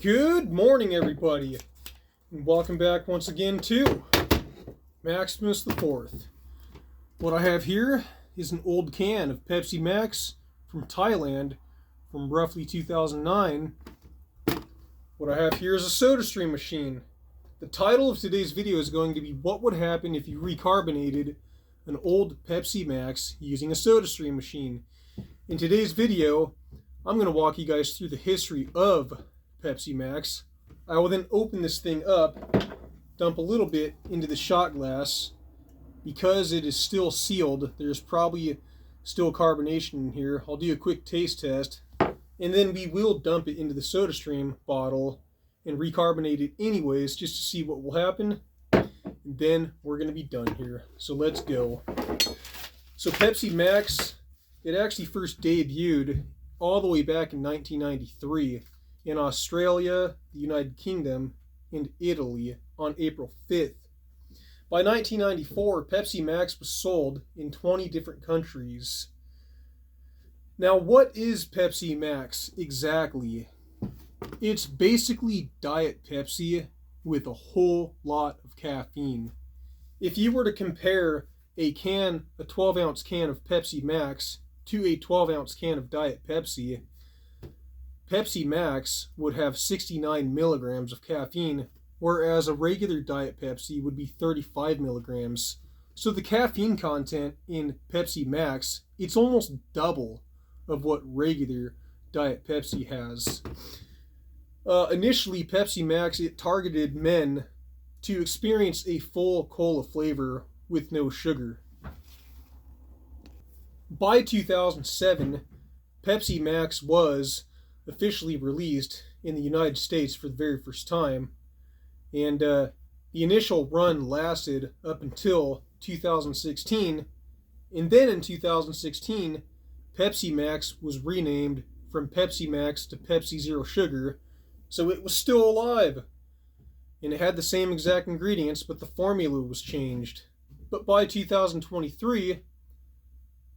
Good morning, everybody, and welcome back once again to Maximus the Fourth. What I have here is an old can of Pepsi Max from Thailand from roughly 2009. What I have here is a Sodastream machine. The title of today's video is going to be what would happen if you recarbonated an old Pepsi Max using a Sodastream machine. In today's video, I'm going to walk you guys through the history of Pepsi Max. I will then open this thing up, dump a little bit into the shot glass. Because it is still sealed, there's probably still carbonation in here. I'll do a quick taste test, and then we will dump it into the Sodastream bottle and recarbonate it anyways, just to see what will happen. And then we're going to be done here. So let's go. So Pepsi Max, it actually first debuted all the way back in 1993 in Australia, the United Kingdom, and Italy on April 5th. By 1994, Pepsi Max was sold in 20 different countries. Now, what is Pepsi Max exactly? It's basically Diet Pepsi with a whole lot of caffeine. If you were to compare a 12-ounce can of Pepsi Max to a 12-ounce can of Diet Pepsi, Pepsi Max would have 69 milligrams of caffeine, whereas a regular Diet Pepsi would be 35 milligrams. So the caffeine content in Pepsi Max, it's almost double of what regular Diet Pepsi has. Initially, Pepsi Max, it targeted men to experience a full cola flavor with no sugar. By 2007, Pepsi Max was officially released in the United States for the very first time, and the initial run lasted up until 2016, and then in 2016 Pepsi Max was renamed from Pepsi Max to Pepsi Zero Sugar, so it was still alive, and it had the same exact ingredients, but the formula was changed. But by 2023,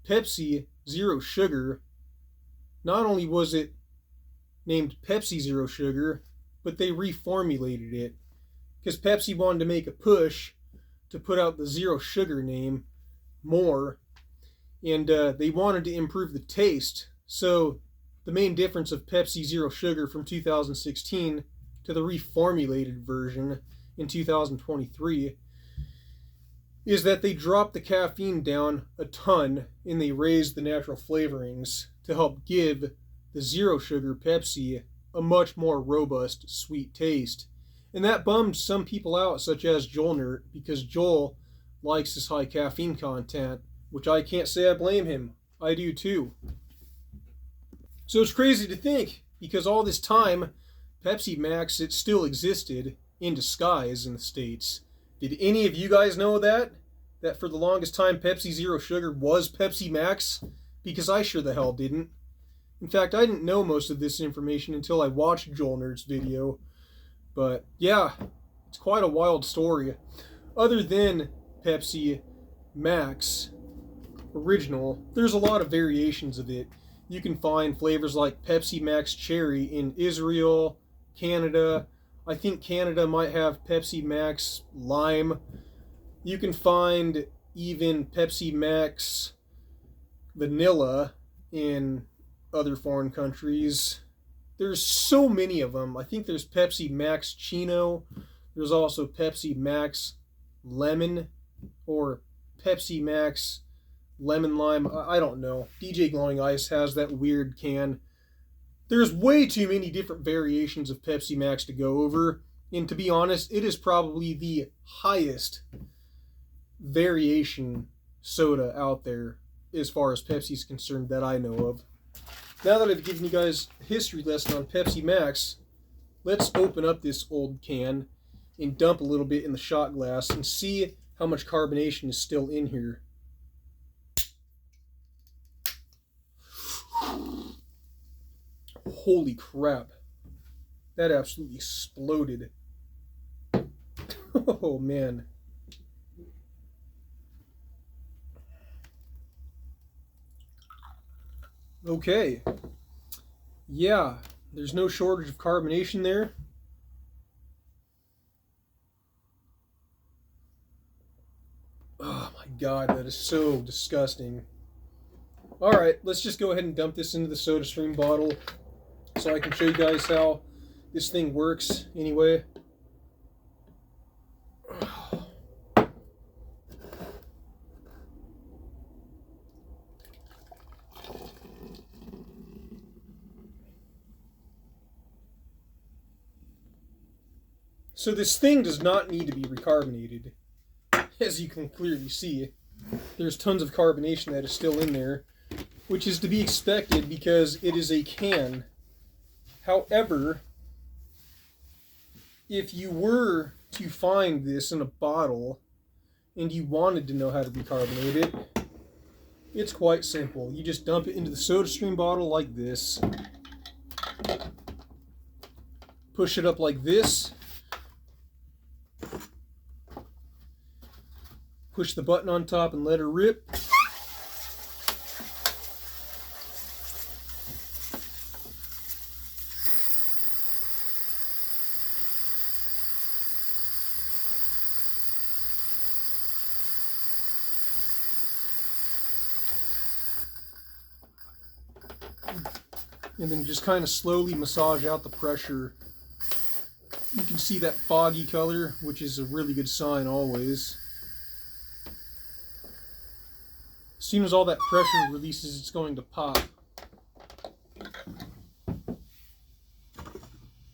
Pepsi Zero Sugar, not only was it named Pepsi Zero Sugar, but they reformulated it because Pepsi wanted to make a push to put out the Zero Sugar name more, and they wanted to improve the taste. So the main difference of Pepsi Zero Sugar from 2016 to the reformulated version in 2023 is that they dropped the caffeine down a ton and they raised the natural flavorings to help give the Zero Sugar Pepsi a much more robust, sweet taste. And that bummed some people out, such as Joel Nert, because Joel likes this high caffeine content, which I can't say I blame him. I do too. So it's crazy to think, because all this time, Pepsi Max, it still existed in disguise in the States. Did any of you guys know that? That for the longest time, Pepsi Zero Sugar was Pepsi Max? Because I sure the hell didn't. In fact, I didn't know most of this information until I watched Joel Nert's video. But yeah, it's quite a wild story. Other than Pepsi Max original, there's a lot of variations of it. You can find flavors like Pepsi Max Cherry in Israel, Canada. I think Canada might have Pepsi Max Lime. You can find even Pepsi Max Vanilla in other foreign countries. There's so many of them. I think there's Pepsi Max Chino. There's also Pepsi Max Lemon or Pepsi Max Lemon Lime. I don't know. DJ Glowing Ice has that weird can. There's way too many different variations of Pepsi Max to go over. And to be honest, it is probably the highest variation soda out there as far as Pepsi's concerned that I know of. Now that I've given you guys a history lesson on Pepsi Max, let's open up this old can and dump a little bit in the shot glass and see how much carbonation is still in here. Holy crap. That absolutely exploded. Oh man. Okay. Yeah, There's no shortage of carbonation there. Oh my god, that is so disgusting. Alright, let's just go ahead and dump this into the Sodastream bottle so I can show you guys how this thing works anyway. So this thing does not need to be recarbonated. As you can clearly see, there's tons of carbonation that is still in there, which is to be expected because it is a can. However, if you were to find this in a bottle and you wanted to know how to recarbonate it, it's quite simple. You just dump it into the Sodastream bottle like this, push it up like this, push the button on top and let her rip. And then just kind of slowly massage out the pressure. You can see that foggy color, which is a really good sign always. As soon as all that pressure releases, it's going to pop.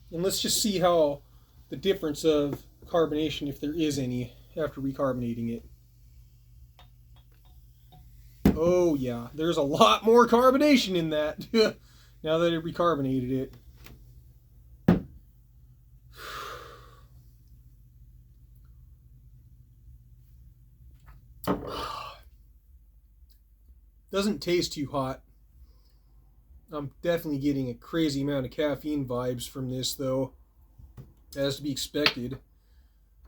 And let's just see how the difference of carbonation, if there is any, after recarbonating it. Oh yeah, there's a lot more carbonation in that now that it recarbonated it. Doesn't taste too hot. I'm definitely getting a crazy amount of caffeine vibes from this though, as to be expected.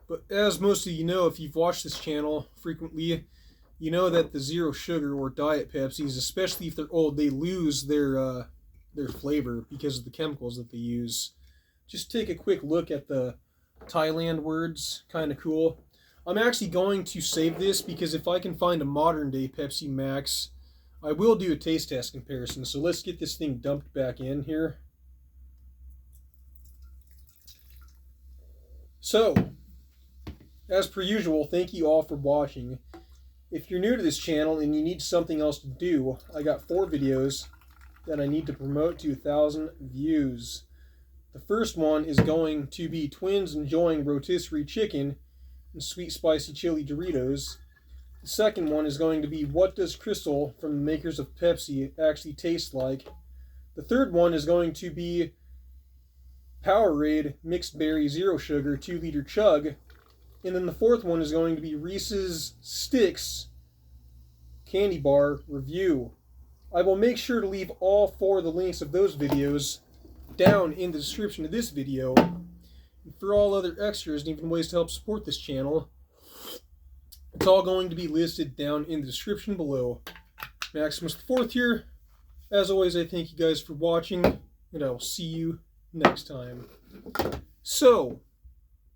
But as most of you know, if you've watched this channel frequently, you know that the zero sugar or diet Pepsis, especially if they're old, they lose their flavor because of the chemicals that they use. Just take a quick look at the Thailand words, kind of cool. I'm actually going to save this because if I can find a modern day Pepsi Max, I will do a taste test comparison. So let's get this thing dumped back in here. So, as per usual, thank you all for watching. If you're new to this channel and you need something else to do, I got 4 videos that I need to promote to 1,000 views. The first one is going to be twins enjoying rotisserie chicken and sweet spicy chili Doritos. The second one is going to be what does Crystal from the makers of Pepsi actually taste like. The third one is going to be Powerade mixed berry zero sugar 2-liter chug. And then the fourth one is going to be Reese's Sticks candy bar review. I will make sure to leave all 4 of the links of those videos down in the description of this video. And for all other extras and even ways to help support this channel, it's all going to be listed down in the description below. Maximus IV here. As always, I thank you guys for watching, and I will see you next time. So,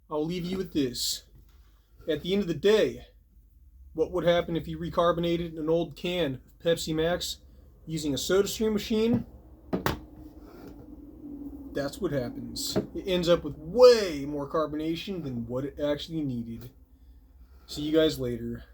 I'll leave you with this. At the end of the day, what would happen if you recarbonated an old can of Pepsi Max using a Sodastream machine? That's what happens. It ends up with way more carbonation than what it actually needed. See you guys later.